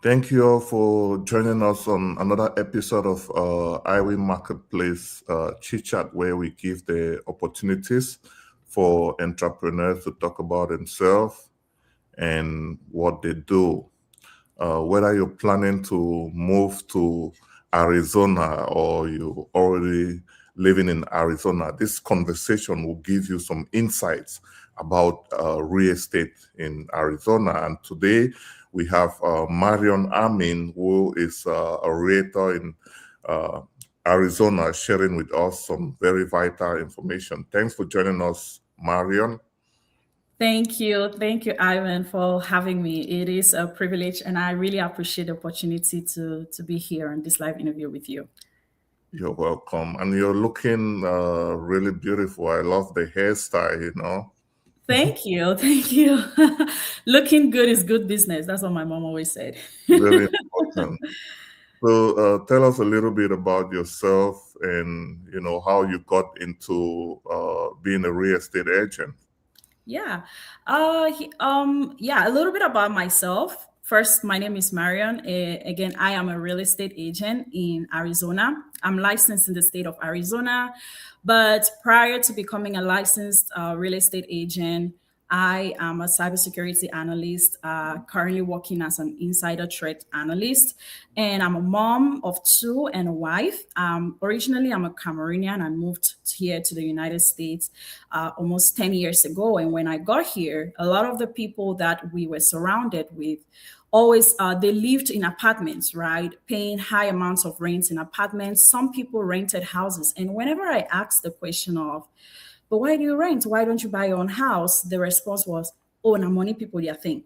Thank you all for joining us on another episode of Iwi Marketplace Chit Chat, where we give the opportunities for entrepreneurs to talk about themselves and what they do. Whether you're planning to move to Arizona or you already living in Arizona, this conversation will give you some insights about real estate in Arizona. And today we have Marion Amin, who is a realtor in uh, Arizona, sharing with us some very vital information. Thanks for joining us, Marion. Thank you. Thank you, Ivan, for having me. It is a privilege, and I really appreciate the opportunity to be here on this live interview with you. You're welcome. And you're looking really beautiful. I love the hairstyle. Thank you. Thank you. Looking good is good business. That's what my mom always said. Very important. So tell us a little bit about yourself and, how you got into being a real estate agent. Yeah. Yeah, a little bit about myself. First, my name is Marion. Again, I am a real estate agent in Arizona. I'm licensed in the state of Arizona, but prior to becoming a licensed real estate agent, I am a cybersecurity analyst, currently working as an insider threat analyst, and I'm a mom of two and a wife. Originally, I'm a Cameroonian. I moved here to the United States almost 10 years ago. And when I got here, a lot of the people that we were surrounded with always they lived in apartments, right, paying high amounts of rent in apartments. Some people rented houses, and whenever I asked the question of, but why do you rent? Why don't you buy your own house? The response was, oh, now money people, their thing.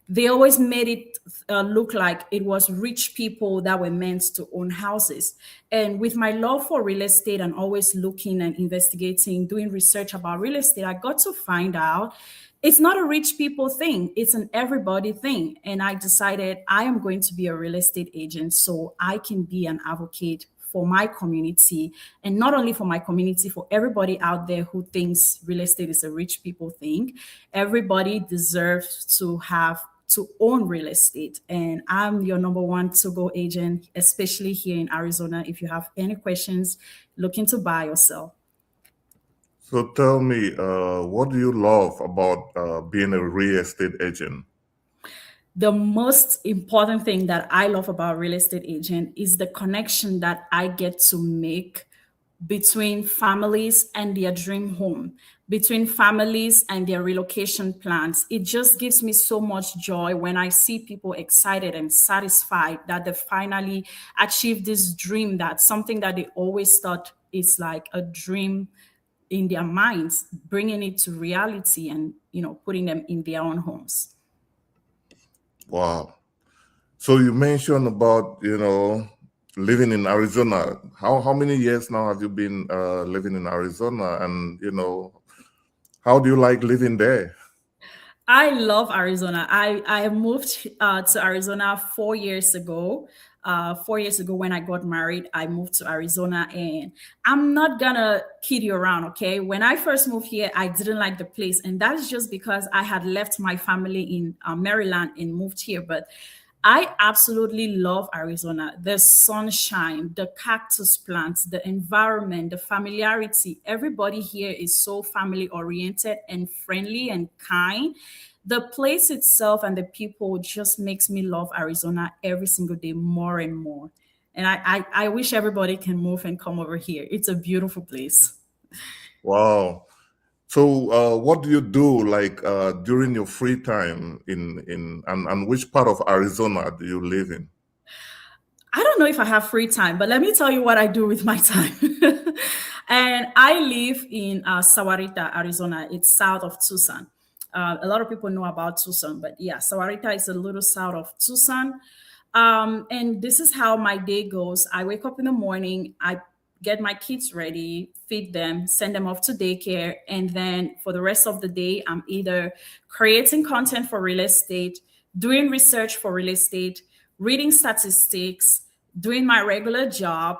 They always made it look like it was rich people that were meant to own houses. And with my love for real estate and always looking and investigating, doing research about real estate, I got to find out it's not a rich people thing, it's an everybody thing. And I decided I am going to be a real estate agent so I can be an advocate for my community, and not only for my community, for everybody out there who thinks real estate is a rich people thing. Everybody deserves to have to own real estate, and I'm your number one to go agent, especially here in Arizona. If you have any questions looking to buy or sell. So tell me, what do you love about being a real estate agent? The most important thing that I love about real estate agent is the connection that I get to make between families and their dream home, between families and their relocation plans. It just gives me so much joy when I see people excited and satisfied that they finally achieved this dream, that something that they always thought is like a dream in their minds, bringing it to reality and, putting them in their own homes. Wow. So you mentioned about, living in Arizona. How many years now have you been living in Arizona? And, how do you like living there? I love Arizona. I moved to Arizona 4 years ago. 4 years ago, when I got married, I moved to Arizona, and I'm not gonna kid you around. Okay, when I first moved here, I didn't like the place, and that's just because I had left my family in Maryland and moved here. But I absolutely love Arizona. The sunshine, the cactus plants, the environment, the familiarity. Everybody here is so family oriented and friendly and kind. The place itself and the people just makes me love Arizona every single day more and more. And I wish everybody can move and come over here. It's a beautiful place. Wow. So what do you do like during your free time and which part of Arizona do you live in? I don't know if I have free time, but let me tell you what I do with my time. And I live in Sahuarita, Arizona. It's south of Tucson. A lot of people know about Tucson, but yeah, Sahuarita is a little south of Tucson. And this is how my day goes. I wake up in the morning, I get my kids ready, feed them, send them off to daycare. And then for the rest of the day, I'm either creating content for real estate, doing research for real estate, reading statistics, doing my regular job,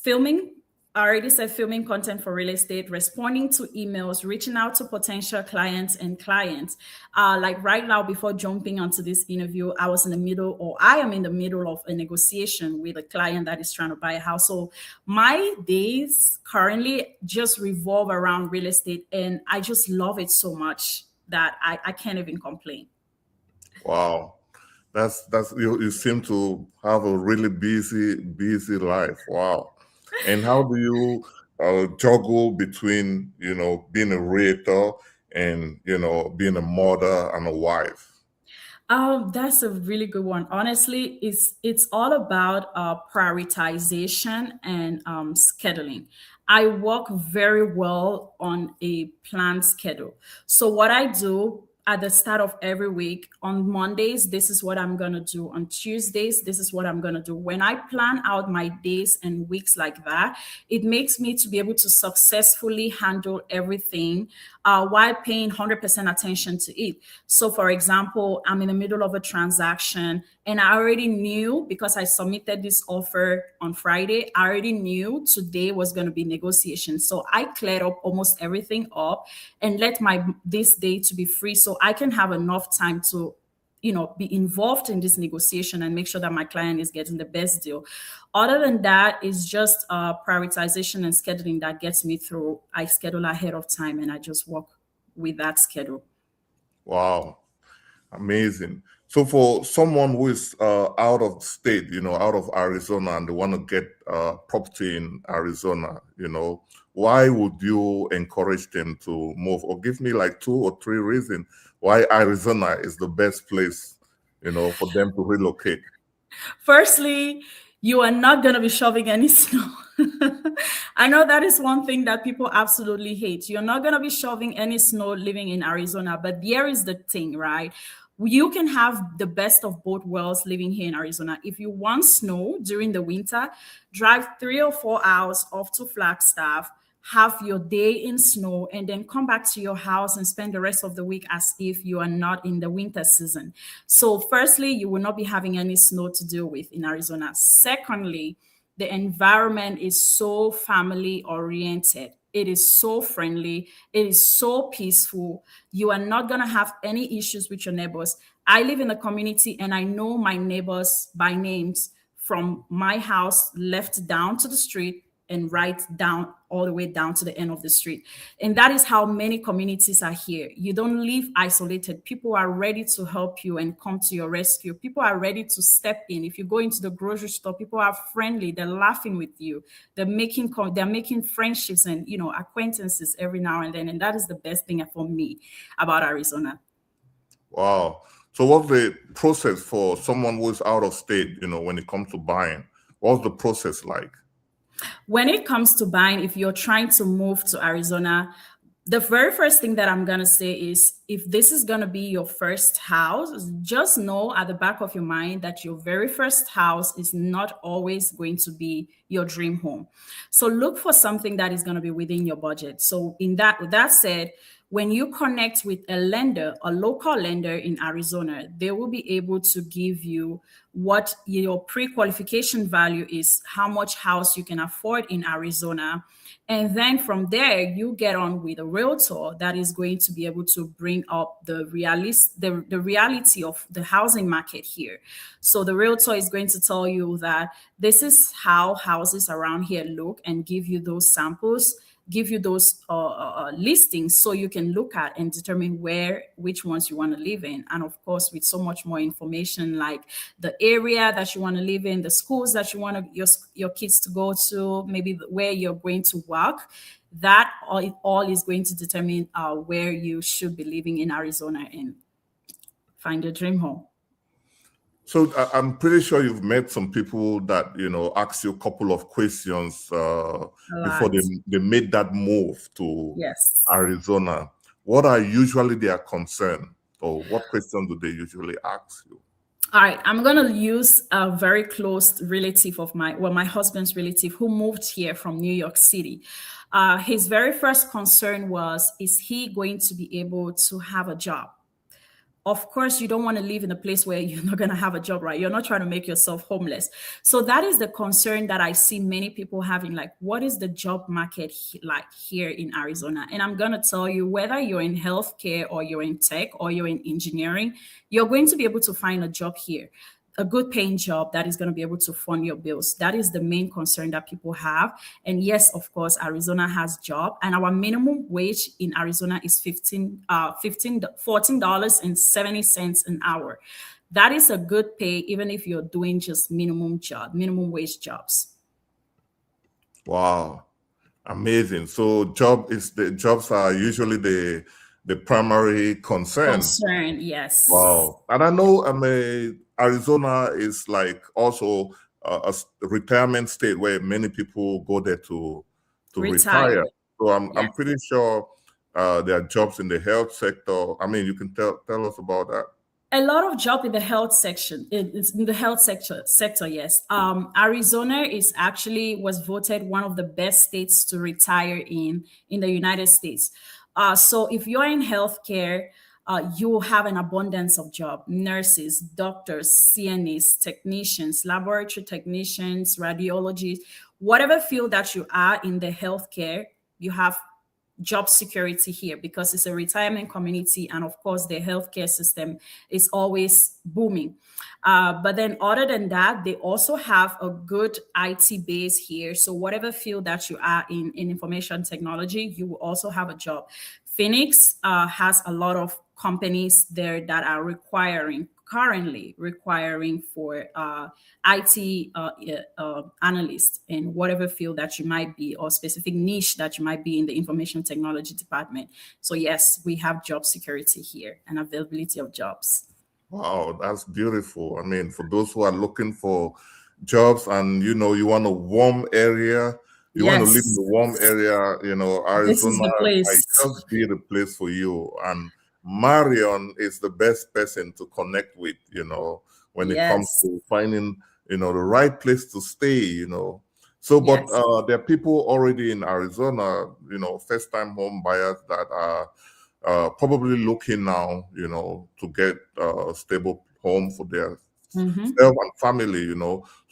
filming I already said filming content for real estate, responding to emails, reaching out to potential clients and clients. Like right now, before jumping onto this interview, I was in the middle, or I am in the middle of a negotiation with a client that is trying to buy a house. So my days currently just revolve around real estate, and I just love it so much that I can't even complain. Wow. That's you seem to have a really busy life. Wow. And how do you juggle between, being a realtor and, being a mother and a wife? That's a really good one. Honestly, it's all about prioritization and scheduling. I work very well on a planned schedule. So what I do at the start of every week, on Mondays, this is what I'm gonna do. On Tuesdays, this is what I'm gonna do. When I plan out my days and weeks like that, it makes me to be able to successfully handle everything while paying 100% attention to it. So, for example, I'm in the middle of a transaction and I already knew, because I submitted this offer on Friday, I already knew today was going to be negotiation. So I cleared up almost everything up and let my this day to be free so I can have enough time to be involved in this negotiation and make sure that my client is getting the best deal. Other than that, it's just prioritization and scheduling that gets me through. I schedule ahead of time and I just work with that schedule. Wow. Amazing. So for someone who is out of state, out of Arizona, and they want to get property in Arizona, why would you encourage them to move? Or give me like 2 or 3 reasons why Arizona is the best place, for them to relocate. Firstly, you are not going to be shoving any snow. I know that is one thing that people absolutely hate. You're not going to be shoving any snow living in Arizona, but here is the thing, right? You can have the best of both worlds living here in Arizona. If you want snow during the winter, drive 3 or 4 hours off to Flagstaff, have your day in snow, and then come back to your house and spend the rest of the week as if you are not in the winter season. So, firstly, you will not be having any snow to deal with in Arizona. Secondly, the environment is so family oriented. It is so friendly. It is so peaceful. You are not going to have any issues with your neighbors. I live in a community and I know my neighbors by names from my house left down to the street and right down all the way down to the end of the street. And that is how many communities are here. You don't live isolated. People are ready to help you and come to your rescue. People are ready to step in. If you go into the grocery store, people are friendly. They're laughing with you. They're making friendships and acquaintances every now and then. And that is the best thing for me about Arizona. Wow. So what's the process for someone who's out of state, when it comes to buying? What's the process like? When it comes to buying, if you're trying to move to Arizona, the very first thing that I'm going to say is if this is going to be your first house, just know at the back of your mind that your very first house is not always going to be your dream home. So look for something that is going to be within your budget. So with that said, when you connect with a lender, a local lender in Arizona, they will be able to give you what your pre-qualification value is, how much house you can afford in Arizona. And then from there, you get on with a realtor that is going to be able to bring up the reality of the housing market here. So the realtor is going to tell you that this is how houses around here look and give you those samples, give you those listings so you can look at and determine which ones you want to live in. And of course, with so much more information like the area that you want to live in, the schools that you want your kids to go to, maybe where you're going to work, that all is going to determine where you should be living in Arizona and find your dream home. So I'm pretty sure you've met some people that, ask you a couple of questions before they made that move to Yes. Arizona. What are usually their concerns, or what questions do they usually ask you? All right, I'm going to use a very close relative of my husband's relative who moved here from New York City. His very first concern was, is he going to be able to have a job? of course, you don't want to live in a place where you're not going to have a job, right? You're not trying to make yourself homeless. So that is the concern that I see many people having, like, what is the job market like here in Arizona? And I'm going to tell you, whether you're in healthcare or you're in tech or you're in engineering, you're going to be able to find a job here, a good paying job that is going to be able to fund your bills. That is the main concern that people have. And yes, of course, Arizona has job, and our minimum wage in Arizona is $14.70 an hour. That is a good pay, even if you're doing just minimum wage jobs. Wow, amazing. So the jobs are usually the primary concern. Concern, yes. Wow. And I know Arizona is like also a retirement state where many people go there to retire. Retire. So I'm Yes. pretty sure there are jobs in the health sector. I mean, you can tell us about that. A lot of job in the health section. It's in the health sector, yes. Arizona is actually was voted one of the best states to retire in the United States. So if you're in healthcare, you will have an abundance of job: nurses, doctors, CNAs, technicians, laboratory technicians, radiologists, whatever field that you are in the healthcare, you have job security here because it's a retirement community, and of course the healthcare system is always booming. But then other than that, they also have a good IT base here, so whatever field that you are in information technology, you will also have a job. Phoenix has a lot of companies there that are currently requiring for IT analyst in whatever field that you might be, or specific niche that you might be in the information technology department. So yes, we have job security here and availability of jobs. Wow, that's beautiful. I mean, for those who are looking for jobs and you want a warm area, you want to live in Yes, a warm area, this is Arizona the might place. just be the place for you. And Marion is the best person to connect with, when it comes Yes, to finding, the right place to stay. So, but yes. there are people already in Arizona, first-time home buyers that are probably looking now, to get a stable home for their Mhm. self and family.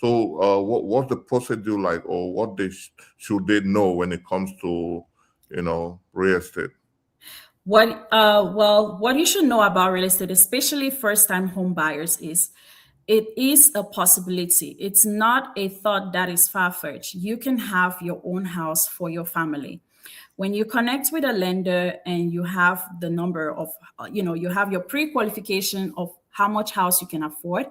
So, what's the procedure like, or what should they know when it comes to, real estate? What you should know about real estate, especially first-time home buyers, is it is a possibility. It's not a thought that is far-fetched. You can have your own house for your family. When you connect with a lender and you have the number of, you have your pre-qualification of how much house you can afford,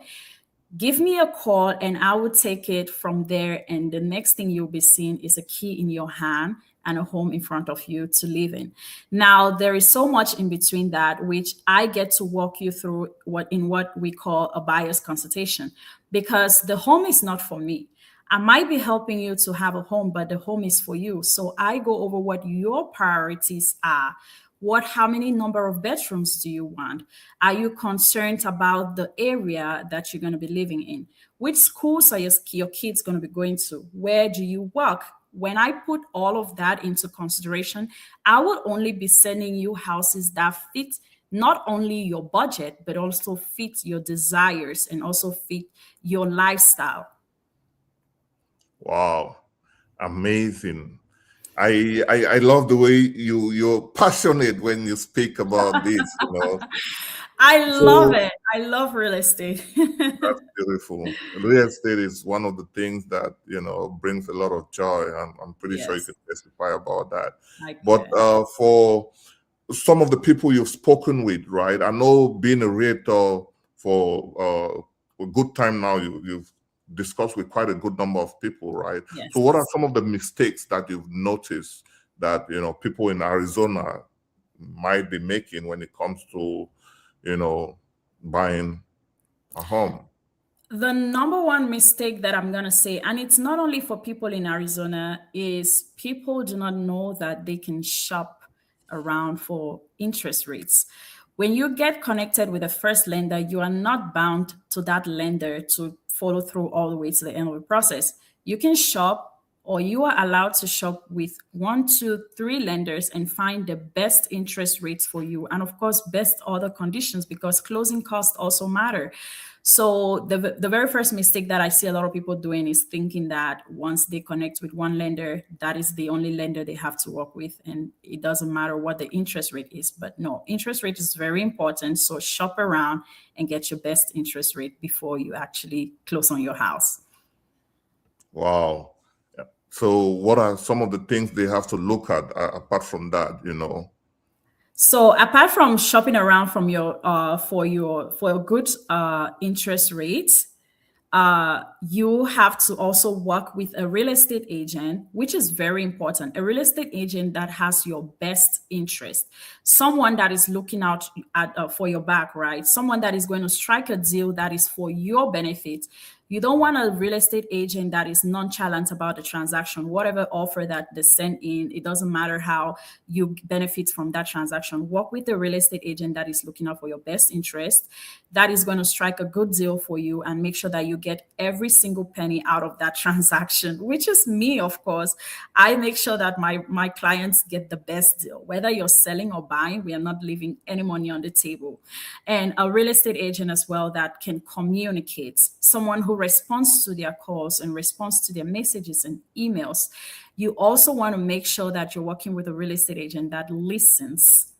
give me a call and I will take it from there. And the next thing you'll be seeing is a key in your hand and a home in front of you to live in. Now, there is so much in between that, which I get to walk you through what we call a buyer's consultation, because the home is not for me. I might be helping you to have a home, but the home is for you. So I go over what your priorities are. How many number of bedrooms do you want? Are you concerned about the area that you're going to be living in? Which schools are your kids going to be going to? Where do you work? When I put all of that into consideration, I will only be sending you houses that fit not only your budget, but also fit your desires and also fit your lifestyle. Wow, amazing. I love the way you're passionate when you speak about this. I love So it. I love real estate. that's beautiful. Real estate is one of the things that brings a lot of joy. I'm pretty sure you Yes, can testify about that. I But could. for some of the people you've spoken with, right? I know being a realtor for a good time now, you've discussed with quite a good number of people, right? So, what are Yes. some of the mistakes that you've noticed that people in Arizona might be making when it comes to buying a home? The number one mistake that I'm going to say, and it's not only for people in Arizona, is people do not know that they can shop around for interest rates. When you get connected with a first lender, you are not bound to that lender to follow through all the way to the end of the process. You can shop or you are allowed to shop with 1, 2, 3 lenders and find the best interest rates for you. And of course, best other conditions, because closing costs also matter. So the very first mistake that I see a lot of people doing is thinking that once they connect with one lender, that is the only lender they have to work with, and it doesn't matter what the interest rate is. But no, interest rate is very important. So shop around and get your best interest rate before you actually close on your house. Wow. Yeah. So what are some of the things they have to look at apart from that, So apart from shopping around from your for a good interest rate, you have to also work with a real estate agent, which is very important. A real estate agent that has your best interest, someone that is looking out for your back, right? Someone that is going to strike a deal that is for your benefit. You don't want a real estate agent that is nonchalant about the transaction. Whatever offer that they send in, it doesn't matter how you benefit from that transaction. Work with a real estate agent that is looking out for your best interest, that is going to strike a good deal for you and make sure that you get every single penny out of that transaction, which is me, of course. I make sure that my clients get the best deal. Whether you're selling or buying, we are not leaving any money on the table. And a real estate agent as well that can communicate, someone who responds to their calls and responds to their messages and emails. You also want to make sure that you're working with a real estate agent that listens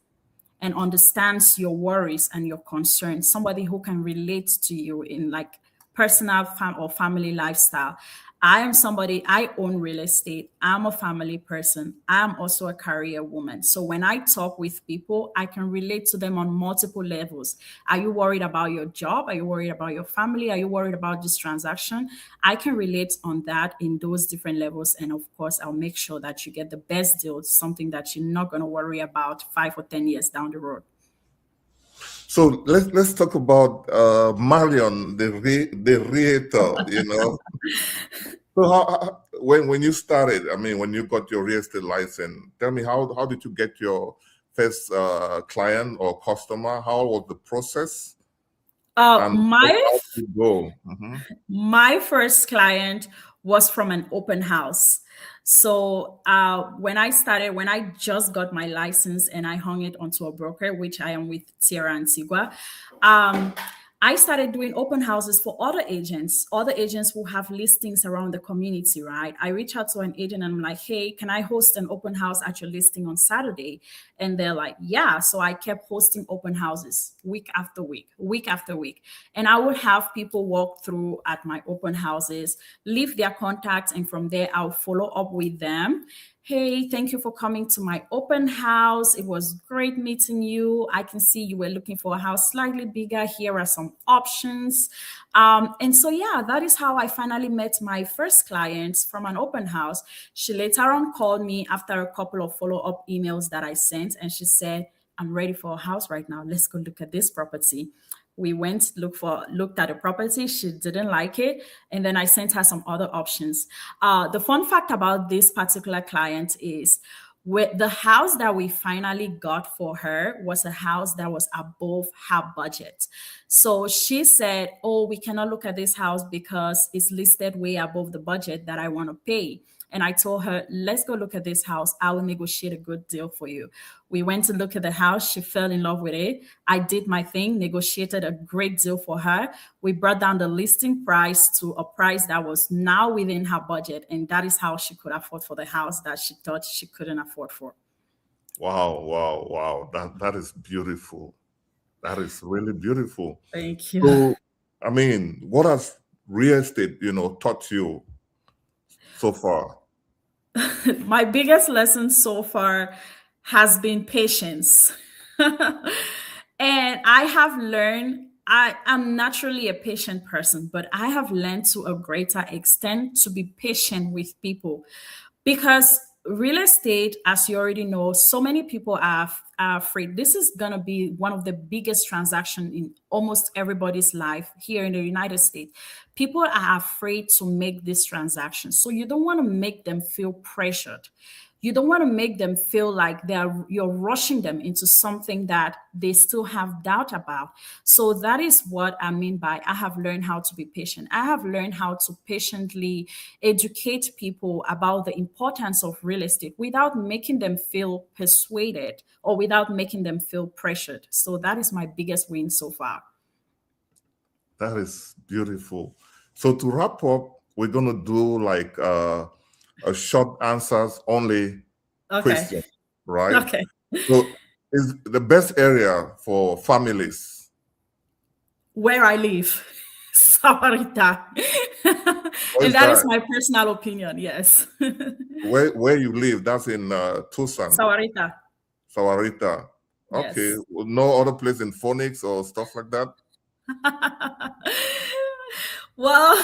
and understands your worries and your concerns, somebody who can relate to you in like personal or family lifestyle. I am somebody, I own real estate. I'm a family person. I'm also a career woman. So when I talk with people, I can relate to them on multiple levels. Are you worried about your job? Are you worried about your family? Are you worried about this transaction? I can relate on that in those different levels. And of course, I'll make sure that you get the best deal, something that you're not going to worry about 5 or 10 years down the road. So let's talk about Marion, the realtor. So when you started, I mean, when you got your real estate license, tell me how did you get your first client or customer? How was the process? And how did it go? My first client was from an open house. So when I just got my license and I hung it onto a broker, which I am with Tierra Antigua, I started doing open houses for other agents who have listings around the community, right? I reach out to an agent and I'm like, hey, can I host an open house at your listing on Saturday? And they're like, yeah. So I kept hosting open houses week after week, week after week. And I would have people walk through at my open houses, leave their contacts, and from there, I'll follow up with them. Hey, thank you for coming to my open house. It was great meeting you. I can see you were looking for a house slightly bigger. Here are some options. And so, yeah, that is how I finally met my first client from an open house. She later on called me after a couple of follow-up emails that I sent, and she said, I'm ready for a house right now. Let's go look at this property. We went looked at the property. She didn't like it, and then I sent her some other options. The fun fact about this particular client is the house that we finally got for her was a house that was above her budget. So she said, oh, we cannot look at this house because it's listed way above the budget that I want to pay. And I told her, let's go look at this house. I will negotiate a good deal for you. We went to look at the house. She fell in love with it. I did my thing, negotiated a great deal for her. We brought down the listing price to a price that was now within her budget. And that is how she could afford for the house that she thought she couldn't afford for. Wow, wow, wow. That is beautiful. That is really beautiful. Thank you. So, I mean, what has real estate, taught you so far? My biggest lesson so far has been patience. And I have learned, I am naturally a patient person, but I have learned to a greater extent to be patient with people, because real estate, as you already know, so many people are afraid. This is going to be one of the biggest transactions in almost everybody's life here in the United States. People are afraid to make this transaction. So you don't want to make them feel pressured. You don't want to make them feel like you're rushing them into something that they still have doubt about. So that is what I mean by I have learned how to be patient. I have learned how to patiently educate people about the importance of real estate without making them feel persuaded or without making them feel pressured. So that is my biggest win so far. That is beautiful. So to wrap up, we're gonna do like a short answers only Okay. question, right? Okay. So is the best area for families? Where I live, Sawarita. Where And is that is that? my personal opinion, yes. Where you live? That's in Tucson, Sawarita, Sawarita. Okay. yes. Well, no other place in Phoenix or stuff like that? Well,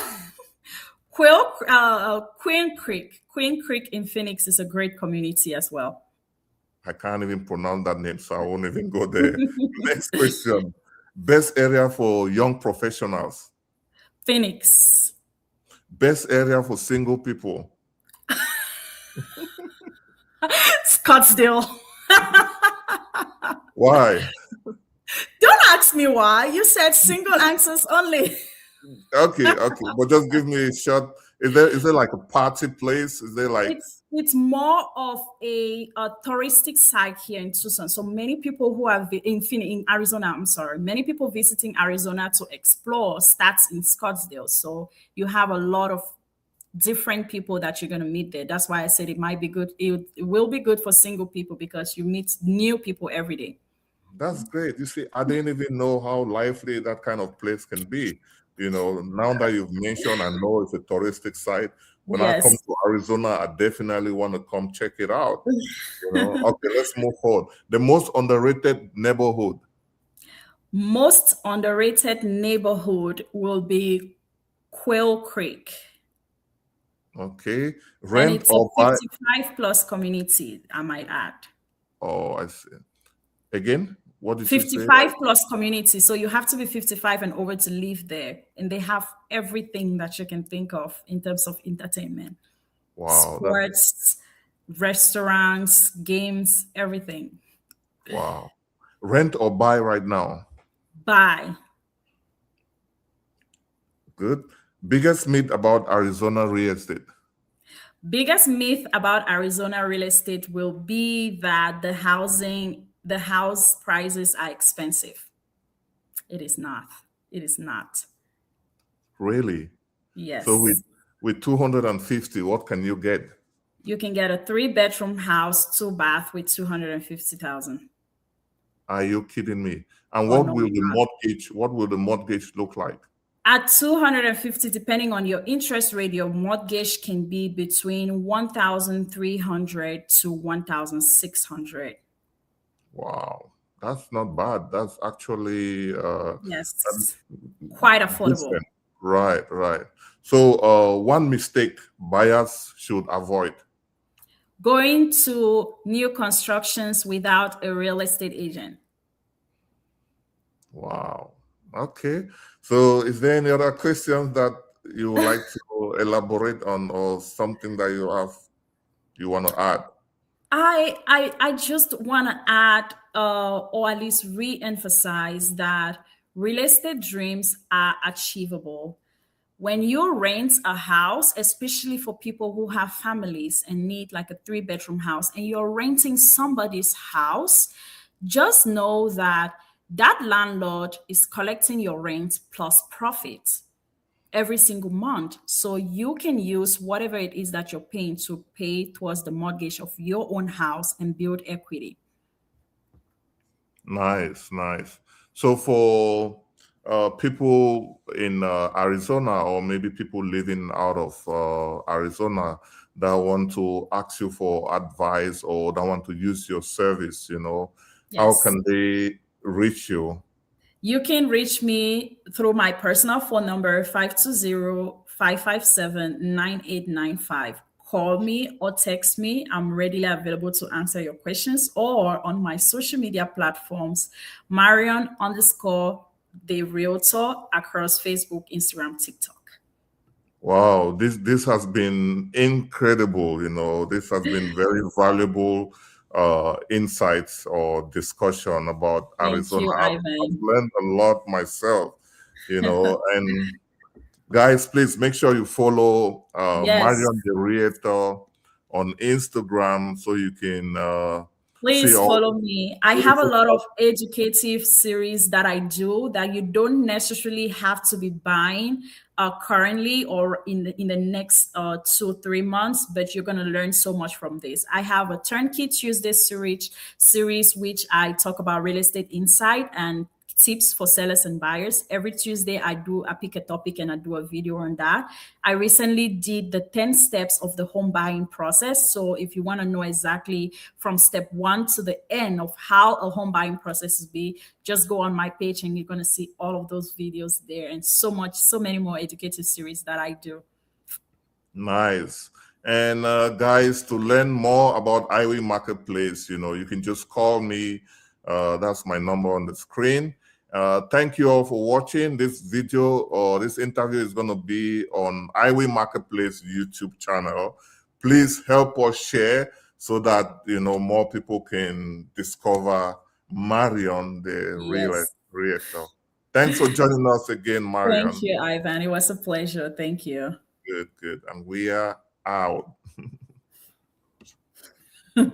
Queen Creek in Phoenix is a great community as well. I can't even pronounce that name, so I won't even go there. Next question. Best area for young professionals. Phoenix, Best area for single people. Scottsdale. Why? Don't ask me why. You said single answers only. Okay, okay. But just give me a shot. Is there like a party place? Is there like It's more of a touristic site here in Tucson. So many people who have in Arizona, I'm sorry, many people visiting Arizona to explore starts in Scottsdale. So you have a lot of different people that you're going to meet there. That's why I said it might be good. It will be good for single people because you meet new people every day. that's great. You see, I didn't even know how lively that kind of place can be. Now that you've mentioned, I know it's a touristic site. When I come Yes. to Arizona, I definitely want to come check it out. Okay, let's move forward. The most underrated neighborhood. Most underrated neighborhood will be Quail Creek. Okay, And rent it's a or buy. 55 plus community, I might add. Oh, I see. Again, what did you say? 55 plus community. So you have to be 55 and over to live there. And they have everything that you can think of in terms of entertainment, Wow, sports, restaurants, games, everything. wow. Rent or buy right now. Buy. Good. Biggest myth about Arizona real estate. Biggest myth about Arizona real estate will be that the house prices are expensive. It is not. It is not. Really? So with Yes. with 250, what can you get? You can get a 3 bedroom house, 2 bath with 250,000. Are you kidding me? And Oh no, I'm not. what will the mortgage look like? At 250, depending on your interest rate, your mortgage can be between 1,300 to 1,600. Wow. That's not bad. That's actually Yes, quite affordable. decent. Right, right. So one mistake buyers should avoid. Going to new constructions without a real estate agent. Wow. Okay. So is there any other questions that you would like to elaborate on or something that you want to add? I just want to add or at least re-emphasize that real estate dreams are achievable. When you rent a house, especially for people who have families and need like a 3 bedroom house, and you're renting somebody's house, just know that that landlord is collecting your rent plus profit every single month. So you can use whatever it is that you're paying to pay towards the mortgage of your own house and build equity. Nice, nice. So for people in Arizona or maybe people living out of Arizona that want to ask you for advice or that want to use your service, how Yes. can they reach you? You can reach me through my personal phone number 520-557-9895. Call me or text me. I'm readily available to answer your questions, or on my social media platforms, Marion underscore the Realtor across Facebook, Instagram, TikTok. Wow, this has been incredible. This has been very valuable insights or discussion about Thank Arizona. you, I've Ivan. learned a lot myself, and guys, please make sure you follow Yes. Marion the Realtor on Instagram so you can see Please all follow the me. I have a beautiful lot of stuff. educative series that I do that you don't necessarily have to be buying currently or in the next 2 3 months, but you're gonna learn so much from this. I have a turnkey Tuesday series which I talk about real estate insight and tips for sellers and buyers. Every Tuesday, I pick a topic and I do a video on that. I recently did the 10 steps of the home buying process. So if you want to know exactly from step one to the end of how a home buying process is be, just go on my page and you're going to see all of those videos there and so many more educative series that I do. Nice. And guys, to learn more about Iwi Marketplace, you can just call me. That's my number on the screen. Thank you all for watching. This video or this interview is going to be on Iwi Marketplace YouTube channel. Please help us share so that more people can discover Marion, the real Yes. realtor. Thanks for joining us again, Thank Marion. you, Ivan. It was a pleasure. Thank you. Good, good. And we are out.